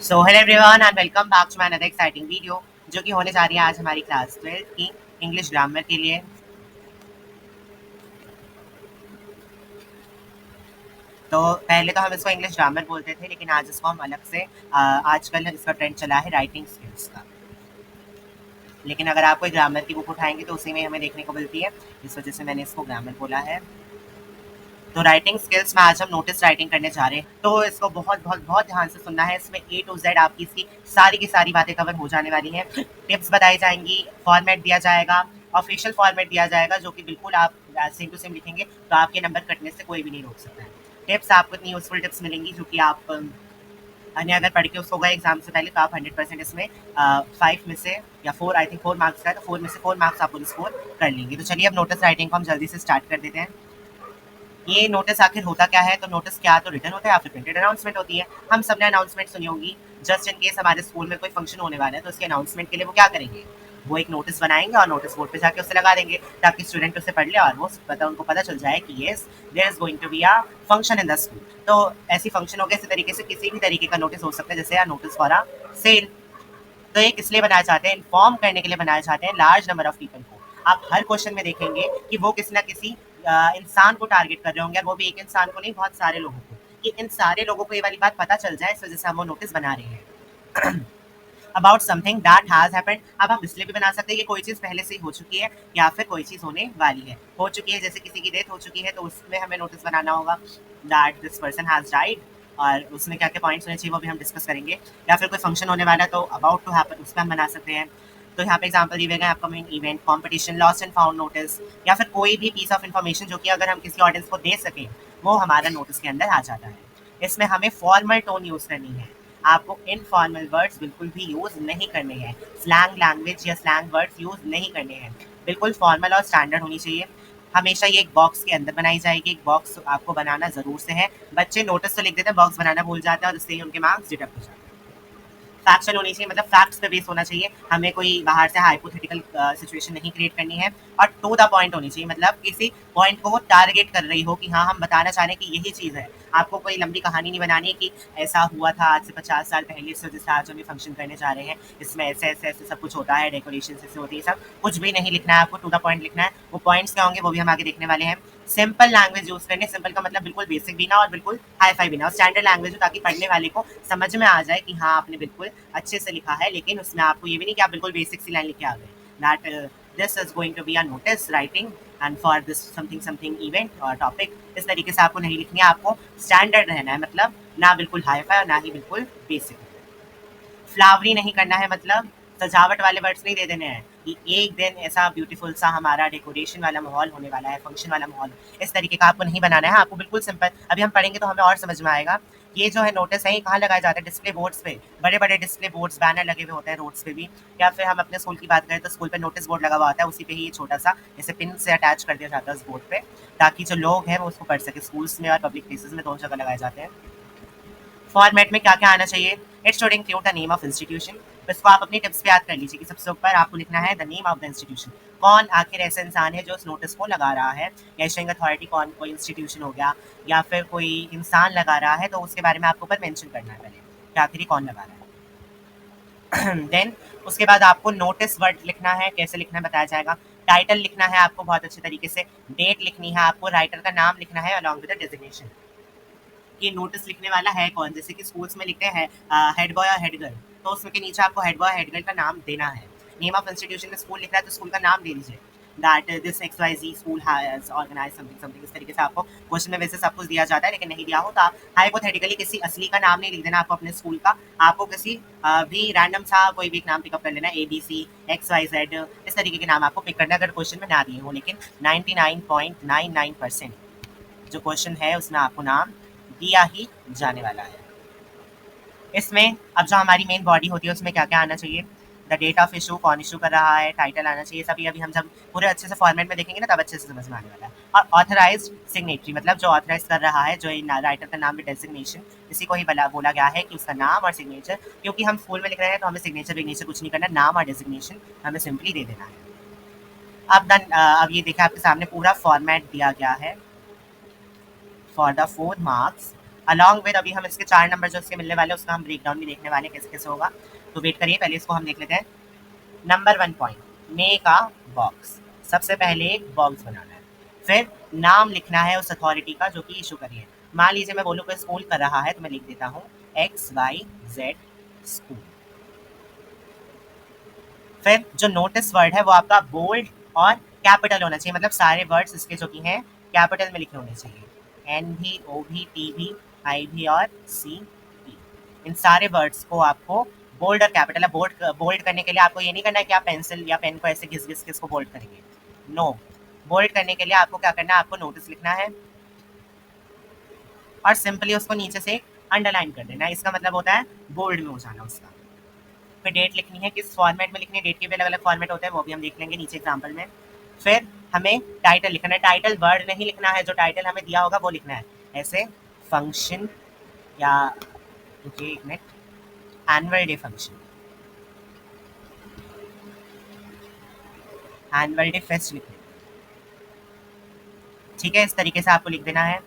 So hello everyone and welcome back to my another exciting video जो कि होने जा रही है आज हमारी क्लास 12 की इंग्लिश ग्रामर के लिए। तो पहले तो हम इसको इंग्लिश ग्रामर बोलते थे, लेकिन आज इसको हम अलग से आजकल इसका ट्रेंड चला है राइटिंग स्किल्स का। लेकिन अगर आप कोई ग्रामर की बुक उठाएंगे तो उसी में हमें देखने को मिलती है, इस वजह से मैंने इसको ग्रामर बोला है। तो राइटिंग स्किल्स में आज हम नोटिस राइटिंग करने जा रहे हैं, तो इसको बहुत बहुत बहुत ध्यान से सुनना है। इसमें ए टू जेड आपकी इसकी सारी की सारी बातें कवर हो जाने वाली हैं। टिप्स बताई जाएंगी, फॉर्मेट दिया जाएगा, ऑफिशियल फॉर्मेट दिया जाएगा जो कि बिल्कुल आप सेम टू सेम लिखेंगे तो आपके नंबर कटने से कोई भी नहीं रोक सकता है। टिप्स आपको इतनी यूजफुल टिप्स मिलेंगी जो कि आप अन्य अगर पढ़ के उसको गए एग्जाम से पहले तो आप 100% इसमें 5 में से या 4, आई थिंक 4 मार्क्स का है तो 4 में से 4 मार्क्स आप स्कोर कर लेंगे। तो चलिए अब नोटिस राइटिंग को हम जल्दी से स्टार्ट कर देते हैं। ये नोटिस आखिर होता क्या है? तो नोटिस क्या तो रिटर्न होता है या फिर प्रिंटेड अनाउंसमेंट होती है। हम सबने अनाउंसमेंट सुनी होगी। जस्ट इन केस हमारे स्कूल में कोई फंक्शन होने वाला है तो उसके अनाउंसमेंट के लिए वो क्या करेंगे, वो एक नोटिस बनाएंगे और नोटिस बोर्ड पे जाके उसे लगा देंगे ताकि स्टूडेंट उसे पढ़ ले और वो उनको पता चल जाए कि yes there is going to be a function in the school. तो ऐसी फंक्शन हो गया, इसी तरीके से किसी भी तरीके का नोटिस हो सकता है, जैसे नोटिस फॉर अ सेल। तो ये किस लिए बनाए जाते हैं? इन्फॉर्म करने के लिए बनाए जाते हैं लार्ज नंबर ऑफ पीपल को। आप हर क्वेश्चन में देखेंगे कि वो किसी ना किसी इंसान को टारगेट कर रहे होंगे, और वो भी एक इंसान को नहीं, बहुत सारे लोगों को, कि इन सारे लोगों को ये वाली बात पता चल जाए, इस वजह से हम वो नोटिस बना रहे हैं about something that has happened. अब हम इसलिए भी बना सकते हैं कि कोई चीज़ पहले से ही हो चुकी है या फिर कोई चीज़ होने वाली है। हो चुकी है जैसे किसी की डेथ हो चुकी है तो उसमें हमें नोटिस बनाना होगा that this person has died, और उसमें क्या क्या पॉइंट्स होने चाहिए वो भी हम डिस्कस करेंगे। या फिर कोई फंक्शन होने वाला है तो अबाउट टू हैपन उस पर हम बना सकते हैं। तो यहाँ पे एग्जाम्पल दिए गए upcoming event, competition, lost and found notice, या फिर कोई भी पीस ऑफ इन्फॉर्मेशन जो कि अगर हम किसी ऑडियंस को दे सकें वो हमारा नोटिस के अंदर आ जाता है। इसमें हमें फॉर्मल टोन यूज़ करनी है, आपको इनफॉर्मल वर्ड्स बिल्कुल भी यूज़ नहीं करने हैं, स्लैंग लैंग्वेज या स्लैंग वर्ड्स यूज़ नहीं करने हैं, बिल्कुल फॉर्मल और स्टैंडर्ड होनी चाहिए। हमेशा ये एक बॉक्स के अंदर बनाई जाएगी, एक बॉक्स आपको बनाना ज़रूर से है। बच्चे नोटिस तो लिख देते हैं, बॉक्स बनाना भूल जाते हैं और उससे ही उनके मार्क्स डिडक्ट हो जाते हैं। फैक्चुअल होनी चाहिए, मतलब फैक्ट्स पे बेस होना चाहिए, हमें कोई बाहर से हाइपोथेटिकल सिचुएशन नहीं क्रिएट करनी है। और टू द पॉइंट होनी चाहिए, मतलब किसी पॉइंट को वो टारगेट कर रही हो कि हाँ हम बताना चाह रहे हैं कि यही चीज़ है। आपको कोई लंबी कहानी नहीं बनानी है कि ऐसा हुआ था आज से 50 साल पहले, इस वजह से आज हम ये फंक्शन करने जा रहे हैं, इसमें ऐसे ऐसे ऐसे सब कुछ होता है, डेकोरेशन ऐसे होती है, सब कुछ भी नहीं लिखना है आपको, टू द पॉइंट लिखना है। वो पॉइंट्स क्या होंगे वो भी हम आगे देखने वाले हैं। सिंपल लैंग्वेज यूज़ करनी, सिंपल का मतलब बिल्कुल बेसिक भी ना और बिल्कुल हाई फाई भी ना, और स्टैंडर्ड लैंग्वेज हो ताकि पढ़ने वाले को समझ में आ जाए कि हाँ आपने बिल्कुल अच्छे से लिखा है, लेकिन उसमें आपको ये भी नहीं कि आप बिल्कुल बेसिक सी लाइन लिख के आ गए। That this is going to be a notice writing and for this something something event और टॉपिक, इस तरीके से आपको नहीं लिखनी है, आपको स्टैंडर्ड रहना है, मतलब ना बिल्कुल हाई फाई और ना ही बिल्कुल बेसिक। फ्लावरी नहीं करना है, मतलब सजावट वाले वर्ड्स नहीं दे देने हैं कि एक दिन ऐसा ब्यूटीफुल सा हमारा डेकोरेशन वाला माहौल होने वाला है, फंक्शन वाला माहौल, इस तरीके का आपको नहीं बनाना है। आपको बिल्कुल सिंपल, अभी हम पढ़ेंगे तो हमें और समझ में आएगा। ये जो है नोटिस है ये कहाँ लगाए जाते हैं? डिस्प्ले बोर्ड्स पे, बड़े बड़े डिस्प्ले बोर्ड्स, बैनर लगे हुए होते हैं रोड्स पे भी, या फिर हम अपने स्कूल की बात करें तो स्कूल पे नोटिस बोर्ड लगा हुआ होता है, उसी पे ही ये छोटा सा जैसे पिन से अटैच कर दिया जाता है उस बोर्ड पे, ताकि जो लोग हैं वो उसको पढ़ सके। स्कूल्स में और पब्लिक प्लेसेस में दोनों जगह लगाए जाते हैं। फॉर्मेट में क्या क्या आना चाहिए? It should include the name of institution. तो इसको आप अपनी टिप्स पे याद कर लीजिए कि सबसे ऊपर आपको लिखना है the name of the institution. कौन आखिर ऐसा इंसान है जो उस नोटिस को लगा रहा है, या इशूइंग अथॉरिटी कौन, कोई इंस्टीट्यूशन हो गया या फिर कोई इंसान लगा रहा है, तो उसके बारे में आपको ऊपर मेंशन करना है पहले कि आखिर कौन लगा रहा है। देन उसके बाद आपको नोटिस वर्ड लिखना है, कैसे लिखना है बताया जाएगा। टाइटल लिखना है आपको बहुत अच्छे तरीके से, डेट लिखनी है आपको, राइटर का नाम लिखना है अलॉन्ग विद द डेजिग्नेशन, कि नोटिस लिखने वाला है कौन। जैसे कि स्कूल्स में लिखते हैं हेड बॉय और हेड गर्ल, तो उसमें के नीचे आपको हेड बॉय हेड गर्ल का नाम देना है। नेम ऑफ इंस्टीट्यूशन में स्कूल लिख रहा है तो स्कूल का नाम दे दीजिए, that this X Y Z school has organize something something. इस तरीके से आपको क्वेश्चन में वैसे सब कुछ दिया जाता है, लेकिन नहीं दिया हो तो आप हाइपोथेटिकली किसी असली का नाम नहीं लिख देना आपको अपने स्कूल का, आपको किसी भी रैंडम सा कोई भी नाम पिकअप कर लेना, A B C X Y Z, इस तरीके के नाम आपको पिक करना है अगर क्वेश्चन में ना दिए हो। लेकिन 99.99% जो क्वेश्चन है उसमें आपको नाम दिया ही जाने वाला है। इसमें अब जो हमारी मेन बॉडी होती है उसमें क्या क्या आना चाहिए? द डेट ऑफ इशू, कौन इशू कर रहा है, टाइटल आना चाहिए, सभी अभी हम जब पूरे अच्छे से फॉर्मेट में देखेंगे ना तब अच्छे से समझ में आने वाला है। और ऑथराइज्ड सिग्नेटरी, मतलब जो ऑथराइज कर रहा है, जो राइटर का नाम में डेजिग्नेशन, इसी को ही बोला गया है कि उसका नाम और सिग्नेचर, क्योंकि हम स्कूल में लिख रहे हैं तो हमें सिग्नेचर विग्नेचर कुछ नहीं करना, नाम और डेजिग्नेशन हमें सिंपली दे देना है। अब ये देखिए आपके सामने पूरा फॉर्मेट दिया गया है for the 4 marks. Along with अभी हम इसके 4 नंबर जो इसके मिलने वाले हैं उसका हम ब्रेक डाउन भी देखने वाले हैं कैसे कैसे होगा। तो वेट करिए, पहले इसको हम देख लेते हैं। Number 1 point, make a box. सबसे पहले एक बॉक्स बनाना है, फिर नाम लिखना है उस अथॉरिटी का जो कि इशू करी है। मान लीजिए मैं बोलूँ कोई स्कूल कर रहा है तो मैं लिख देता हूँ XYZ स्कूल। फिर जो नोटिस वर्ड है वो आपका बोल्ड और कैपिटल होना चाहिए, मतलब सारे वर्ड्स इसके जो कि हैं कैपिटल में लिखे होने चाहिए। NV OV TV IV और CP, इन सारे वर्ड्स को आपको बोल्ड और कैपिटल है। बोल्ड करने के लिए आपको ये नहीं करना है कि आप पेंसिल या पेन को ऐसे घिस घिस के इसको बोल्ड करेंगे, नो। बोल्ड करने के लिए आपको क्या करना है, आपको नोटिस लिखना है और सिंपली उसको नीचे से अंडरलाइन कर देना है। इसका मतलब होता है बोल्ड में हो जाना उसका। फिर डेट लिखनी है, किस फॉर्मेट में लिखनी है, डेट के भी अलग अलग फॉर्मेट होते हैं वो भी हम देख लेंगे नीचे एग्जाम्पल में। फिर हमें टाइटल लिखना है, टाइटल वर्ड नहीं लिखना है, जो टाइटल हमें दिया होगा वो लिखना है। ऐसे फंक्शन या एक minute, annual day function, annual day fest लिखना है, ठीक है। इस तरीके से आपको लिख देना है।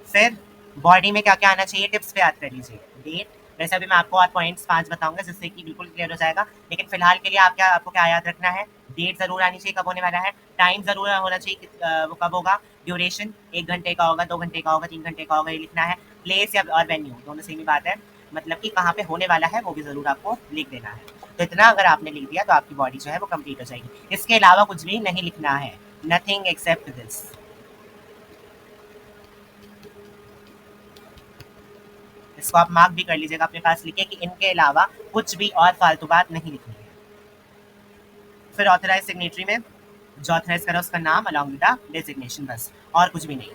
फिर बॉडी में क्या क्या आना चाहिए, टिप्स पे याद कर लीजिए। डेट, वैसे अभी मैं आपको और पॉइंट्स 5 बताऊंगा जिससे कि बिल्कुल क्लियर हो जाएगा, लेकिन फिलहाल के लिए आपको क्या याद रखना है, डेट जरूर आनी चाहिए कब होने वाला है, टाइम जरूर होना चाहिए वो कब होगा, ड्यूरेशन 1 घंटे का होगा, 2 घंटे का होगा, 3 घंटे का होगा, ये लिखना है। प्लेस या और वेन्यू दोनों सेम ही बात है, मतलब कि कहाँ पे होने वाला है वो भी जरूर आपको लिख देना है। तो इतना अगर आपने लिख दिया तो आपकी बॉडी जो है वो कंप्लीट हो जाएगी। इसके अलावा कुछ भी नहीं लिखना है, नथिंग एक्सेप्ट दिस। इसको आप मार्क भी कर लीजिएगा अपने पास लिखे कि इनके अलावा कुछ भी और फालतू बात नहीं लिखनी है। फिर ऑथराइज सिग्नेटरी में जो ऑथराइज करा उसका नाम अलॉन्ग विद द डेजिग्नेशन, बस और कुछ भी नहीं।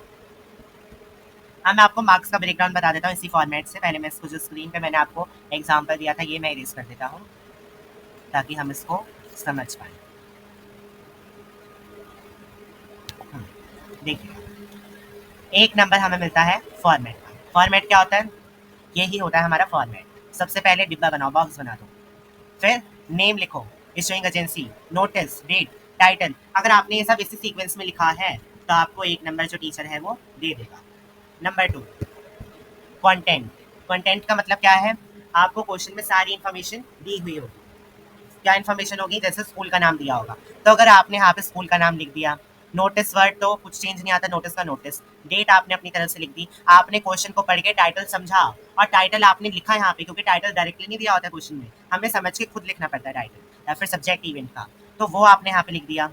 अब मैं आपको मार्क्स का ब्रेकडाउन बता देता हूँ इसी फॉर्मेट से। पहले मैं इसको जो स्क्रीन पे मैंने आपको एग्जांपल दिया था ये मैं इरेज कर देता हूँ ताकि हम इसको समझ पाए। देखिए, 1 नंबर हमें मिलता है फॉर्मेट का। फॉर्मेट क्या होता है, यही होता है हमारा फॉर्मेट। सबसे पहले डिब्बा बनाओ, बॉक्स बना दो, फिर नेम लिखो, issuing agency, notice, date, title. अगर आपने ये सब इसी सीक्वेंस में लिखा है तो आपको 1 नंबर जो टीचर है वो दे देगा। Number 2, content. कंटेंट का मतलब क्या है, आपको क्वेश्चन में सारी इन्फॉर्मेशन दी हुई होगी। क्या इन्फॉर्मेशन होगी, जैसे स्कूल का नाम दिया होगा तो अगर आपने यहाँ पे स्कूल का नाम लिख दिया, नोटिस वर्ड तो कुछ चेंज नहीं आता, नोटिस का नोटिस, डेट आपने अपनी तरफ से लिख दी, आपने क्वेश्चन को पढ़ के टाइटल समझा और टाइटल आपने लिखा यहाँ पे, क्योंकि टाइटल डायरेक्टली नहीं दिया होता क्वेश्चन में, हमें समझ के खुद लिखना पड़ता है टाइटल या फिर सब्जेक्ट इवेंट का, तो वो आपने यहाँ पे लिख दिया।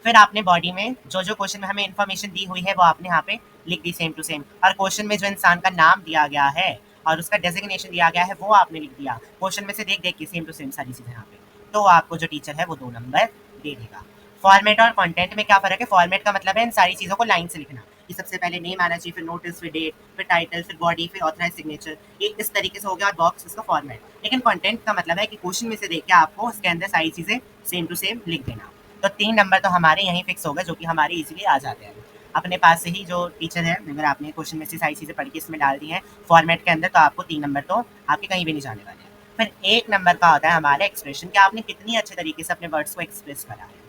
फिर आपने बॉडी में जो जो क्वेश्चन में हमें इन्फॉर्मेशन दी हुई है वो आपने यहाँ पे लिख दी सेम टू सेम, और क्वेश्चन में जो इंसान का नाम दिया गया है और उसका डेजिग्नेशन दिया गया है वो आपने लिख दिया क्वेश्चन में से देख देख के, सेम टू सेम सारी चीज़ें यहाँ पे। तो आपको जो टीचर है वो 2 नंबर दे देगा। फॉर्मेट और कंटेंट में क्या फ़र्क है, फॉर्मेट का मतलब है इन सारी चीज़ों को लाइन से लिखना, कि सबसे पहले नेम आना चाहिए, फिर नोटिस, फिर डेट, फिर टाइटल, फिर बॉडी, फिर ऑथराइज सिग्नेचर, ये इस तरीके से हो गया और बॉक्स इसका फॉर्मेट। लेकिन कंटेंट का मतलब है कि क्वेश्चन में से देख के आपको उसके अंदर सारी चीज़ें सेम टू सेम लिख देना। तो 3 नंबर तो हमारे यहीं फिक्स हो गए जो कि हमारे इजीली आ जाते हैं। अपने पास से ही जो टीचर है, अगर आपने क्वेश्चन में से सारी चीज़ें पढ़ के इसमें डाल दी हैं फॉर्मेट के अंदर, तो आपको 3 नंबर तो आपके कहीं भी नहीं जाने वाले हैं। फिर 1 नंबर का होता है हमारा एक्सप्रेशन, कि आपने कितनी अच्छे तरीके से अपने वर्ड्स को एक्सप्रेस करा है।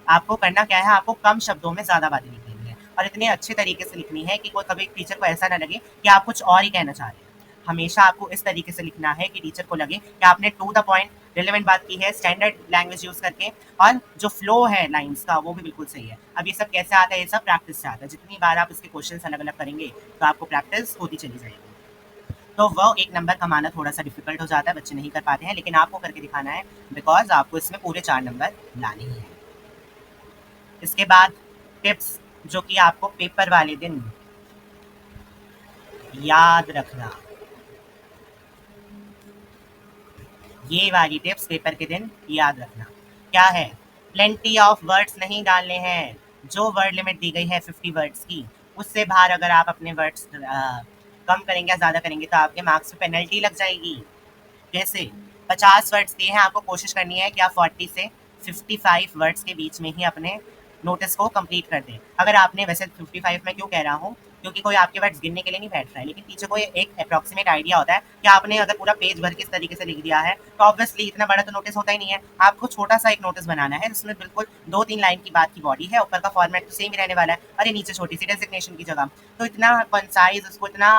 आपको करना क्या है, आपको कम शब्दों में ज़्यादा बातें लिखनी है और इतने अच्छे तरीके से लिखनी है कि कोई कभी टीचर को ऐसा ना लगे कि आप कुछ और ही कहना चाह रहे हैं। हमेशा आपको इस तरीके से लिखना है कि टीचर को लगे कि आपने टू द पॉइंट रिलेवेंट बात की है, स्टैंडर्ड लैंग्वेज यूज़ करके, और जो फ्लो है लाइंस का वो भी बिल्कुल सही है। अब ये सब कैसे आता है, ये सब प्रैक्टिस से आता है। जितनी बार आप इसके क्वेश्चंस अलग अलग करेंगे तो आपको प्रैक्टिस होती चली जाएगी। तो वो 1 नंबर कमाना थोड़ा सा डिफिकल्ट हो जाता है, बच्चे नहीं कर पाते हैं, लेकिन आपको करके दिखाना है बिकॉज आपको इसमें पूरे 4 नंबर लाने ही हैं। इसके बाद टिप्स जो कि आपको पेपर वाले दिन याद रखना, ये वाली टिप्स पेपर के दिन याद रखना। क्या है, प्लेंटी ऑफ वर्ड्स नहीं डालने हैं। जो वर्ड लिमिट दी गई है 50 वर्ड्स की, उससे बाहर अगर आप अपने वर्ड्स कम करेंगे या ज़्यादा करेंगे तो आपके मार्क्स पे पेनल्टी लग जाएगी। जैसे 50 वर्ड्स दिए हैं, आपको कोशिश करनी है कि आप 40 से 55 वर्ड्स के बीच में ही अपने नोटिस को कंप्लीट कर दें। अगर आपने, वैसे 55 मैं क्यों कह रहा हूँ, क्योंकि कोई आपके वर्ड्स गिनने के लिए नहीं बैठ रहा है, लेकिन टीचर को एक अप्रॉक्सीमेट आइडिया होता है कि आपने अगर पूरा पेज भर के इस तरीके से लिख दिया है तो ऑब्वियसली इतना बड़ा तो नोटिस होता ही नहीं है। आपको छोटा सा एक नोटिस बनाना है जिसमें बिल्कुल 2-3 लाइन की बात की बॉडी है, ऊपर का फॉर्मेट तो सेम ही रहने वाला है, अरे नीचे छोटी सी डेजिग्नेशन की जगह। तो इतना कंसाइज, उसको इतना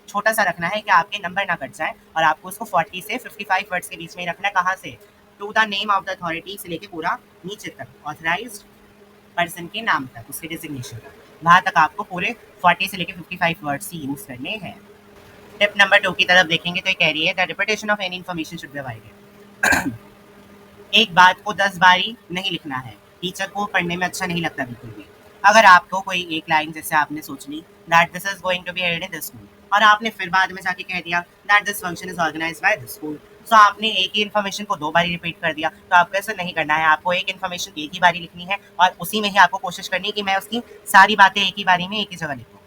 छोटा सा रखना है कि आपके नंबर ना कट जाए, और आपको उसको 40 से 55 वर्ड्स के बीच में ही रखना है। कहाँ से? To the name of the authority से लेके पूरा नीचे तक, ऑथराइज्ड पर्सन के नाम तक, उसके डेजिग्नेशन तक, वहाँ तक आपको पूरे 40 से लेके 55 वर्ड्स ही यूज़ करने हैं। टिप नंबर 2 की तरफ देखेंगे तो ये कह रही है the repetition of any information should be avoided. एक बात को 10 बारी नहीं लिखना है, टीचर को पढ़ने में अच्छा नहीं लगता बिल्कुल भी। अगर आपको कोई एक लाइन जैसे आपने सोच ली that this is going to be held in this school, और आपने फिर बाद में जाके कह दिया that this function is organised by this school, तो आपने एक ही इन्फॉर्मेशन को 2 बारी रिपीट कर दिया। तो आपको ऐसा नहीं करना है, आपको एक इन्फॉर्मेशन एक ही बारी लिखनी है, और उसी में ही आपको कोशिश करनी है कि मैं उसकी सारी बातें एक ही बारी में एक ही जगह लिखूँ।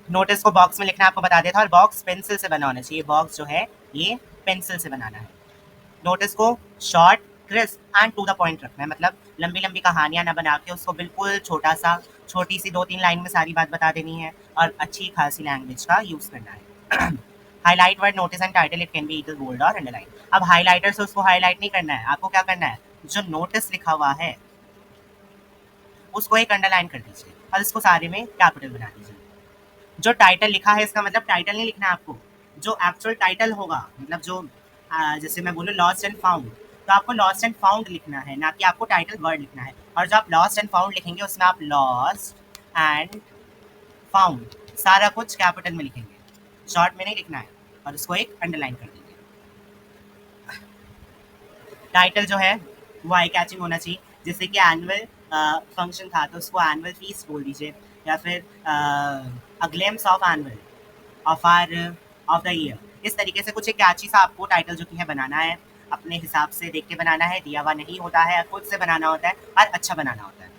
नोटिस को बॉक्स में लिखना आपको बता दिया था, और बॉक्स पेंसिल से बना होना चाहिए। बॉक्स जो है ये पेंसिल से बनाना है। नोटिस को short, crisp and to the point रखना है, मतलब लंबी लंबी कहानियां ना बना के उसको बिल्कुल छोटा सा, छोटी सी 2-3 लाइन में सारी बात बता देनी है, और अच्छी खासी लैंग्वेज का यूज़ करना है। Highlight word notice and title, it can be either bold और अंडरलाइन। अब हाईलाइटर से उसको हाईलाइट नहीं करना है, आपको क्या करना है, जो नोटिस लिखा हुआ है उसको एक अंडरलाइन कर दीजिए, और इसको सारे में कैपिटल बना दीजिए। जो टाइटल लिखा है इसका मतलब टाइटल नहीं लिखना है आपको, जो एक्चुअल टाइटल होगा, मतलब जो जैसे मैं बोलूँ लॉस्ट एंड फाउंड, तो आपको लॉस्ट एंड फाउंड लिखना है, ना कि आपको टाइटल वर्ड लिखना है। और जो आप लॉस्ट एंड फाउंड लिखेंगे उसमें आप लॉस्ट एंड फाउंड सारा कुछ कैपिटल में लिखेंगे, शॉर्ट में नहीं लिखना है, और उसको एक अंडरलाइन कर देंगे। टाइटल जो है वो आई कैचिंग होना चाहिए, जैसे कि एनुअल फंक्शन था तो उसको एनुअल फीस बोल दीजिए, या फिर a glimpse of annual affair of the year. इस तरीके से कुछ एक कैची सा आपको टाइटल जो कि है बनाना है, अपने हिसाब से देख के बनाना है, दिया हुआ नहीं होता है, खुद से बनाना होता है, और अच्छा बनाना होता है।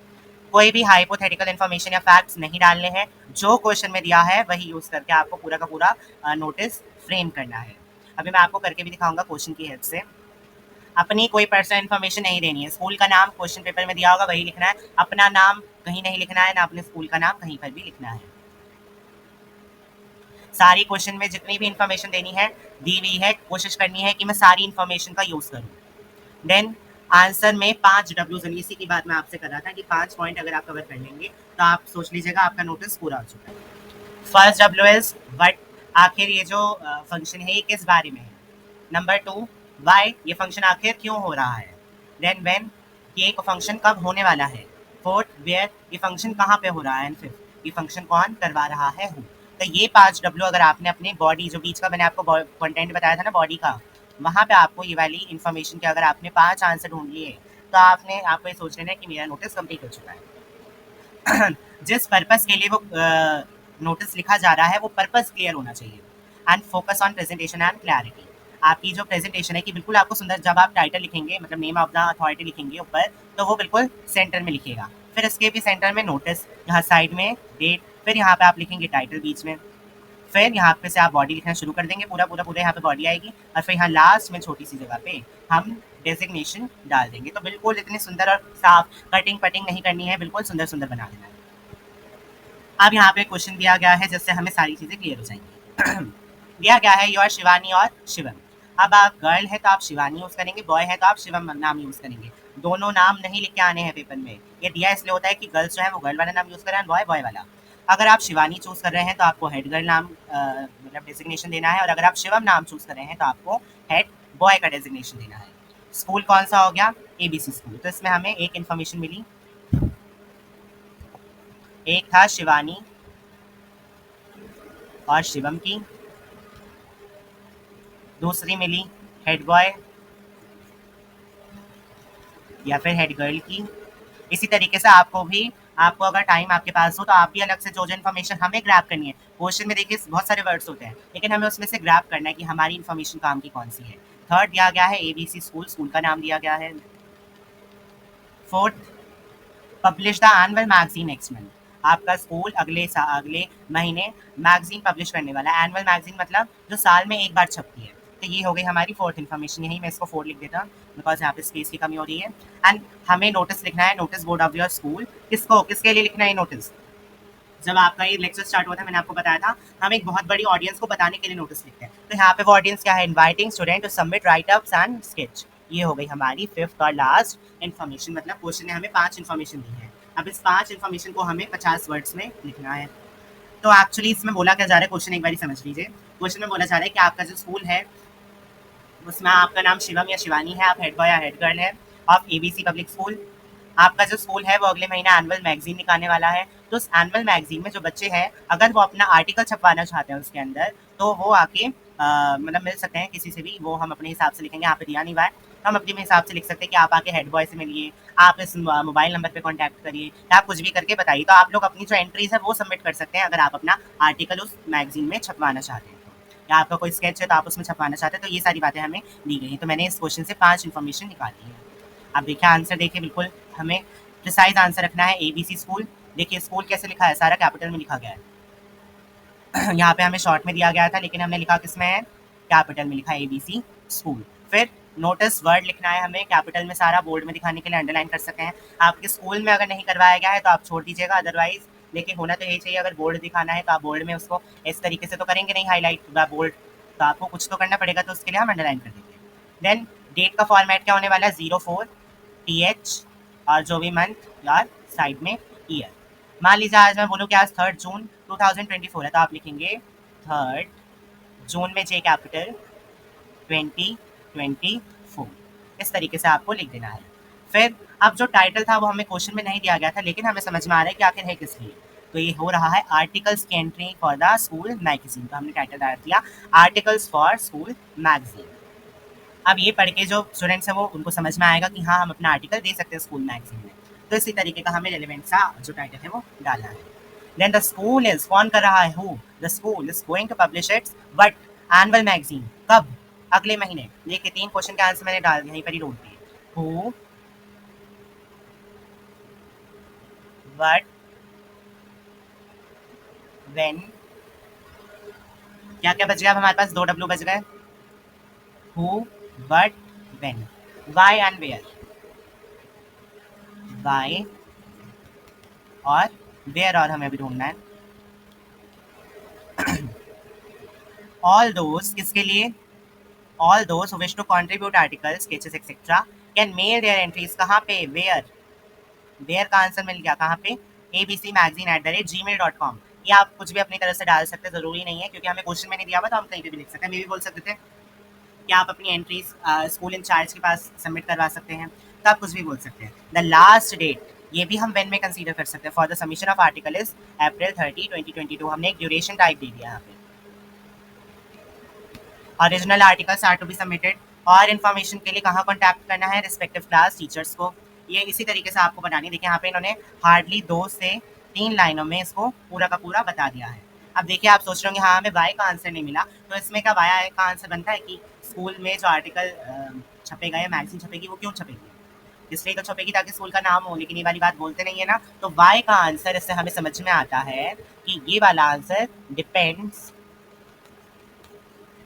कोई भी हाइपोथेटिकल इन्फॉर्मेशन या फैक्ट्स नहीं डालने हैं, जो क्वेश्चन में दिया है वही यूज़ करके आपको पूरा का पूरा नोटिस फ्रेम करना है। अभी मैं आपको करके भी दिखाऊंगा क्वेश्चन की हेल्प से। अपनी कोई पर्सनल इन्फॉर्मेशन नहीं देनी है, स्कूल का नाम क्वेश्चन पेपर में दिया होगा वही लिखना है, अपना नाम कहीं नहीं लिखना है, ना अपने स्कूल का नाम कहीं पर भी लिखना है। सारी क्वेश्चन में जितनी भी इन्फॉर्मेशन देनी है दी हुई है, कोशिश करनी है कि मैं सारी इन्फॉर्मेशन का यूज़ करूँ। देन आंसर में 5 डब्ल्यूज, इसी की बात मैं आपसे कर रहा था कि 5 पॉइंट अगर आप कवर कर लेंगे तो आप सोच लीजिएगा आपका नोटिस पूरा हो चुका है। फर्स्ट डब्ल्यू इज वट, आखिर ये जो फंक्शन है ये किस बारे में है। नंबर 2, वाई, ये फंक्शन आखिर क्यों हो रहा है। देन व्हेन, ये फंक्शन कब होने वाला है। फोर्थ, वेयर, ये फंक्शन कहाँ पे हो रहा है। एंड फिफ्थ, ये फंक्शन कौन करवा रहा है, हूँ। तो ये 5 डब्ल्यू अगर आपने अपने बॉडी, जो बीच का मैंने आपको कंटेंट बताया था ना बॉडी का, वहाँ पे आपको ये वाली इन्फॉर्मेशन के अगर आपने 5 आंसर ढूंढ लिए तो आपको ये सोच लेना है कि मेरा नोटिस कंप्लीट हो चुका है। जिस पर्पस के लिए वो नोटिस लिखा जा रहा है वो पर्पस क्लियर होना चाहिए। And focus on presentation and clarity, आपकी जो प्रेजेंटेशन है कि बिल्कुल आपको सुंदर, जब आप टाइटल लिखेंगे मतलब नेम ऑफ द अथॉरिटी लिखेंगे ऊपर, तो वो बिल्कुल सेंटर में लिखिएगा, फिर इसके भी सेंटर में नोटिस, यहाँ साइड में डेट, फिर यहाँ पे आप लिखेंगे टाइटल बीच में, फिर यहाँ पे से आप बॉडी लिखना शुरू कर देंगे, पूरा पूरा पूरा यहाँ पे बॉडी आएगी, और फिर यहाँ लास्ट में छोटी सी जगह पे हम डेजिग्नेशन डाल देंगे। तो बिल्कुल इतनी सुंदर और साफ, कटिंग पटिंग नहीं करनी है, बिल्कुल सुंदर सुंदर बना देना है। अब यहाँ पे क्वेश्चन दिया गया है जिससे हमें सारी चीज़ें क्लियर हो जाएंगी। दिया गया है योर शिवानी और शिवम। अब आप गर्ल है तो आप शिवानी यूज़ करेंगे, बॉय है तो आप शिवम नाम यूज़ करेंगे। दोनों नाम नहीं लिख के आने हैं पेपर में, ये दिया इसलिए होता है कि गर्ल्स जो है वो गर्ल वाला नाम यूज़ करें और बॉय बॉय वाला। अगर आप शिवानी चूज़ कर रहे हैं तो आपको हेड गर्ल नाम मतलब डेजिग्नेशन देना है, और अगर आप शिवम नाम चूज़ कर रहे हैं तो आपको हेड बॉय का डेजिग्नेशन देना है। स्कूल कौन सा हो गया, ABC स्कूल। तो इसमें हमें एक इन्फॉर्मेशन मिली, एक था शिवानी और शिवम की, दूसरी मिली हेड बॉय या फिर हेड गर्ल की। इसी तरीके से आपको भी, आपको अगर टाइम आपके पास हो तो आप भी अलग से जो जो इन्फॉर्मेशन हमें ग्रैब करनी है, क्वेश्चन में देखिए बहुत सारे वर्ड्स होते हैं लेकिन हमें उसमें से ग्रैब करना है कि हमारी इन्फॉर्मेशन काम की कौन सी है। थर्ड दिया गया है ABC स्कूल, स्कूल का नाम दिया गया है। Fourth, publish the annual magazine next month, आपका स्कूल अगले महीने मैगजीन पब्लिश करने वाला है। एनुअल मैगजीन मतलब जो साल में एक बार छपती है। तो ये हो गई हमारी फोर्थ इन्फॉर्मेशन, यही मैं इसको 4 लिख देता बिकॉज यहाँ पे स्पेस की कमी हो रही है। एंड हमें नोटिस लिखना है, notice board of your school. किसको, किसके लिए लिखना है नोटिस। जब आपका ये लेक्चर स्टार्ट हुआ था मैंने आपको बताया था हम एक बहुत बड़ी ऑडियंस को बताने के लिए नोटिस लिखते हैं। तो यहाँ पे वो ऑडियंस क्या है, inviting student to submit write ups and sketch. ये हो गई हमारी फिफ्थ और लास्ट इन्फॉर्मेशन, मतलब क्वेश्चन ने हमें 5 इन्फॉर्मेशन दी है। अब इस 5 इन्फॉर्मेशन को हमें 50 वर्ड्स में लिखना है। तो एक्चुअली इसमें बोला क्या जा रहा है, क्वेश्चन एक बार समझ लीजिए। क्वेश्चन में बोला जा रहा है कि आपका जो स्कूल है उसमें आपका नाम शिवम या शिवानी है, आप हेड बॉय या हेड गर्ल है ऑफ एबीसी पब्लिक स्कूल। आपका जो स्कूल है वो अगले महीने एनुअल मैगजीन निकालने वाला है, तो उस एनुअल मैगजीन में जो बच्चे हैं अगर वो अपना आर्टिकल छपवाना चाहते हैं उसके अंदर, तो वो आके मतलब मिल सकते हैं किसी से भी, वो हम अपने हिसाब से लिखेंगे, यहाँ पे दिया नहीं हुआ है, तो हम अपने हिसाब से लिख सकते हैं कि आप आके हेड बॉय से मिलिए, आप इस मोबाइल नंबर पे कांटेक्ट करिए, या आप कुछ भी करके बताइए। तो आप लोग अपनी जो एंट्रीज है वो सबमिट कर सकते हैं अगर आप अपना आर्टिकल उस मैगजीन में छपवाना चाहते हैं, या आपका कोई स्केच है तो आप उसमें छपवाना चाहते हैं। तो ये सारी बातें हमें दी गई हैं, तो मैंने इस क्वेश्चन से 5 इन्फॉर्मेशन निकाली है। आप देखिए आंसर देखिए, बिल्कुल हमें प्रिसाइज आंसर रखना है, एबीसी स्कूल। देखिए स्कूल कैसे लिखा है, सारा कैपिटल में लिखा गया है। यहाँ पे हमें शॉर्ट में दिया गया था लेकिन हमने लिखा किसमें है, कैपिटल में लिखा है एबीसी स्कूल। फिर नोटिस वर्ड लिखना है हमें कैपिटल में, सारा बोल्ड में दिखाने के लिए अंडरलाइन कर सकते हैं। आपके स्कूल में अगर नहीं करवाया गया है तो आप छोड़ दीजिएगा, अदरवाइज देखिए होना तो यही चाहिए, अगर बोर्ड दिखाना है तो आप बोर्ड में उसको इस तरीके से तो करेंगे नहीं हाईलाइट बोल्ड, तो आपको कुछ तो करना पड़ेगा, तो उसके लिए हम अंडरलाइन कर देंगे। देन डेट का फॉर्मेट क्या होने वाला है, 04 TH और जो भी मंथ या साइड में ईयर। मान लीजिए आज मैं बोलूँ कि आज 3 जून 2024 है, तो आप लिखेंगे 3 जून में जे कैपिटल 2024, इस तरीके से आपको लिख देना है। फिर अब जो टाइटल था वो हमें क्वेश्चन में नहीं दिया गया था लेकिन हमें समझ में आ रहा है कि आखिर है किस लिए, तो ये हो रहा है आर्टिकल्स की entry for the school magazine, तो हमने टाइटल डाल दिया आर्टिकल्स फॉर स्कूल मैगजीन। अब ये पढ़ के जो स्टूडेंट्स हैं वो उनको समझ में आएगा कि हाँ हम अपना आर्टिकल दे सकते हैं स्कूल मैगजीन में, तो इसी तरीके का हमें रेलिवेंट सा जो टाइटल है वो डालना है। देन द स्कूल इज, कौन कर रहा है, who, the school is going to publish its but annual magazine, कब, अगले महीने। देखिए 3 क्वेश्चन के आंसर मैंने डाल दिए, यहीं पर ही रोक दिए, हु, बट, व्हेन, क्या क्या बच गया, अब हमारे पास 2 W बच गए, who, but, when, why and where, why और वेयर, और हमें अभी ढूंढना है ऑल दोज, किसके लिए, all those who wish to contribute articles sketches etcetera can mail their entries, कहाँ पे, वेयर, वेयर का आंसर मिल गया कहाँ पे, abcmagazine@gmail.com। ये आप कुछ भी अपनी तरफ से डाल सकते हैं, जरूरी नहीं है क्योंकि हमें क्वेश्चन में नहीं दिया हुआ तो हम कहीं पे भी लिख सकते हैं। मैं भी बोल सकते थे कि आप अपनी एंट्रीज स्कूल इंचार्ज के पास सबमिट करवा सकते हैं, तो आप कुछ भी बोल सकते हैं। द लास्ट डेट, ये भी हम व्हेन में कंसीडर कर सकते हैं, for the submission of article is अप्रैल 30, 2022। हमने एक ड्यूरेशन टाइप दे दिया यहाँ पे। Original articles are to be submitted, और इन्फॉर्मेशन के लिए कहाँ कॉन्टैक्ट करना है, रिस्पेक्टिव क्लास टीचर्स को। ये इसी तरीके से आपको बनानी, देखिए यहाँ पे इन्होंने हार्डली 2 से 3 लाइनों में इसको पूरा का पूरा बता दिया है। अब देखिए आप सोच रहे होंगे हाँ हमें वाई का आंसर नहीं मिला, तो इसमें क्या वाई का आंसर बनता है कि स्कूल में जो आर्टिकल छपेगा या मैगजीन छपेगी वो क्यों छपेगी, इसलिए तो छपेगी ताकि स्कूल का नाम हो, लेकिन ये वाली बात बोलते नहीं है ना। तो वाई का आंसर इससे हमें समझ में आता है कि ये वाला आंसर डिपेंड्स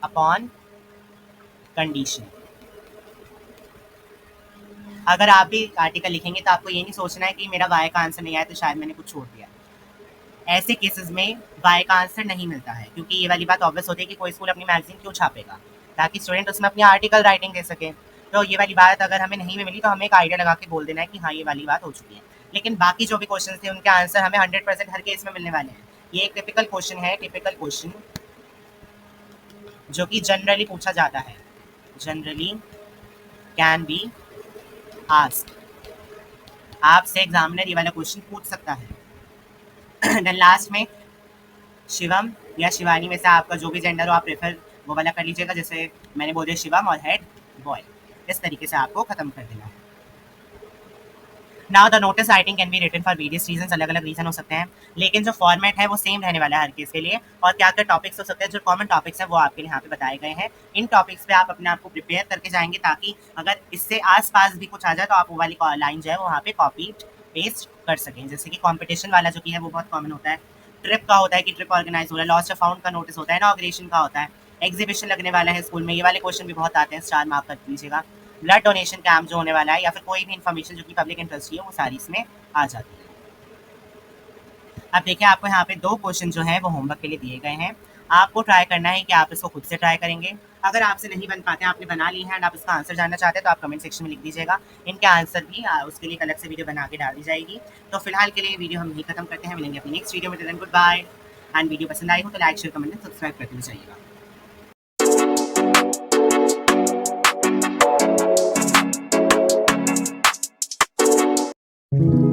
अपॉन कंडीशन। अगर आप भी आर्टिकल लिखेंगे तो आपको ये नहीं सोचना है कि मेरा वाई का आंसर नहीं आया तो शायद मैंने कुछ छोड़ दिया। ऐसे केसेस में वाई का आंसर नहीं मिलता है, क्योंकि ये वाली बात ऑब्वियस होती है कि कोई स्कूल अपनी मैगजीन क्यों छापेगा, ताकि स्टूडेंट उसमें अपनी आर्टिकल राइटिंग दे सके। तो ये वाली बात अगर हमें नहीं भी मिली तो हमें एक आइडिया लगा के बोल देना है कि हाँ ये वाली बात हो चुकी है। लेकिन बाकी जो भी क्वेश्चन थे उनके आंसर हमें 100% हर केस में मिलने वाले हैं। ये एक टिपिकल क्वेश्चन है, टिपिकल क्वेश्चन जो कि जनरली पूछा जाता है, जनरली कैन बी आस्क्ड, आपसे एग्जामिनर ये वाला क्वेश्चन पूछ सकता है। देन लास्ट में शिवम या शिवानी में से आपका जो भी जेंडर हो आप प्रेफर वो वाला कर लीजिएगा, जैसे मैंने बोल दिया शिवम और हेड बॉय, इस तरीके से आपको खत्म कर देना है। Now the notice writing can be written for various reason, अलग अलग रीजन हो सकते हैं, लेकिन जो फॉर्मेट है वो सेम रहने वाला है हर केस के लिए। और क्या क्या टॉपिक्स हो सकते हैं, जो कॉमन टॉपिक्स हैं वो आपके लिए यहाँ पे बताए गए हैं। इन टॉपिक्स पे आप अपने आप को प्रिपेयर करके जाएंगे ताकि अगर इससे आस पास भी कुछ आ जाए तो आप वो वाली लाइन जो है वो वहाँ पे कॉपी पेस्ट कर सकें। जैसे कि कॉम्पिटिशन वाला जो कि है वो बहुत कॉमन होता है, ट्रिप का होता है कि ट्रिप ऑर्गेनाइज हो रहा है, लॉस्ट ऑफ फाउंड का नोटिस होता है, इनॉग्रेशन का होता है, एग्जीबिशन लगने वाला है स्कूल में, ये वाले क्वेश्चन भी बहुत आते हैं, स्टार मार्क कर लीजिएगा। ब्लड डोनेशन कैंप जो होने वाला है या फिर कोई भी इन्फॉर्मेशन जो कि पब्लिक इंटरेस्ट की है वो सारी इसमें आ जाती है। अब देखिए आपको यहाँ पे 2 क्वेश्चन जो हैं वो होमवर्क के लिए दिए गए हैं, आपको ट्राई करना है कि आप इसको खुद से ट्राई करेंगे। अगर आपसे नहीं बन पाते, आपने बना ली है एंड आप इसका आंसर जानना चाहते हैं तो आप कमेंट सेक्शन में लिख दीजिएगा, इनके आंसर भी उसके लिए एक अलग से वीडियो बना के डाल दी जाएगी। तो फिलहाल के लिए वीडियो हम यही खत्म करते हैं, मिलेंगे अपनी नेक्स्ट वीडियो में। Good bye. एंड वीडियो पसंद आई हो तो like share comment and subscribe करके भी जाइएगा। Thank you.